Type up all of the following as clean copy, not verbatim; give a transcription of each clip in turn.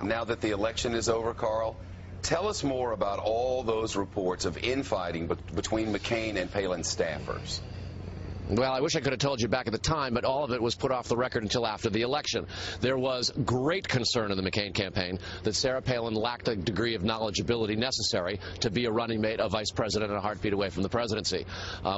Now that the election is over, Carl, tell us more about all those reports of infighting between McCain and Palin staffers. Well, I wish I could have told you back at the time, but all of it was put off the record until after the election. There was great concern in the McCain campaign that Sarah Palin lacked a degree of knowledgeability necessary to be a running mate, a vice president, and a heartbeat away from the presidency.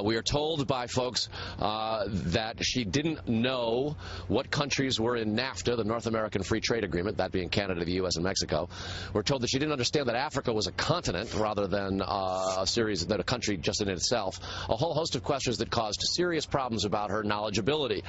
We are told by folks that she didn't know what countries were in NAFTA, the North American Free Trade Agreement, that being Canada, the U.S., and Mexico. We're told that she didn't understand that Africa was a continent rather than a country just in itself. A whole host of questions that caused serious problems about her knowledgeability.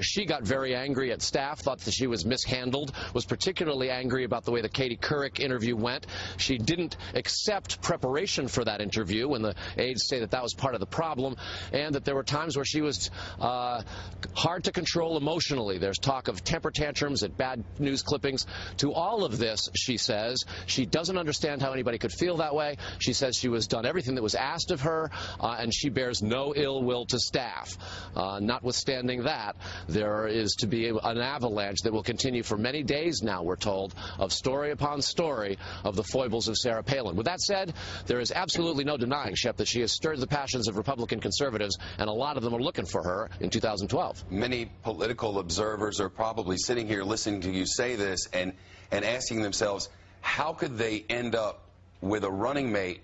She got very angry at staff, thought that she was mishandled, was particularly angry about the way the Katie Couric interview went. She didn't accept preparation for that interview when the aides say that that was part of the problem, and that there were times where she was hard to control emotionally. There's talk of temper tantrums at bad news clippings. To all of this, she says, she doesn't understand how anybody could feel that way. She says she was done everything that was asked of her, and she bears no ill will to staff. Notwithstanding that, there is to be an avalanche that will continue for many days now, we're told, of story upon story of the foibles of Sarah Palin. With that said, there is absolutely no denying, Shep, that she has stirred the passions of Republican conservatives, and a lot of them are looking for her in 2012. Many political observers are probably sitting here listening to you say this and asking themselves, how could they end up with a running mate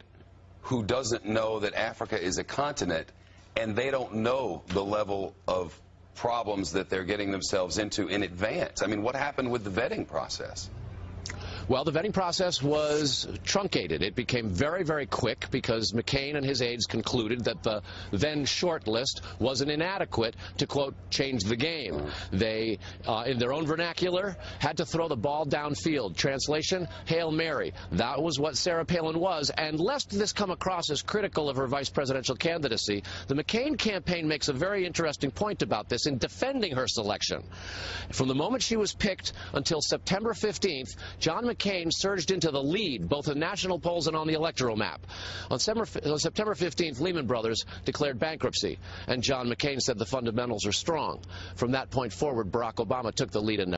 who doesn't know that Africa is a continent, and they don't know the level of problems that they're getting themselves into in advance? I mean, what happened with the vetting process? Well, the vetting process was truncated. It became very, very quick because McCain and his aides concluded that the then short list wasn't inadequate to, quote, change the game. They, in their own vernacular, had to throw the ball downfield. Translation, Hail Mary. That was what Sarah Palin was. And lest this come across as critical of her vice presidential candidacy, the McCain campaign makes a very interesting point about this in defending her selection. From the moment she was picked until September 15th, John McCain surged into the lead, both in national polls and on the electoral map. On September 15th, Lehman Brothers declared bankruptcy, and John McCain said the fundamentals are strong. From that point forward, Barack Obama took the lead in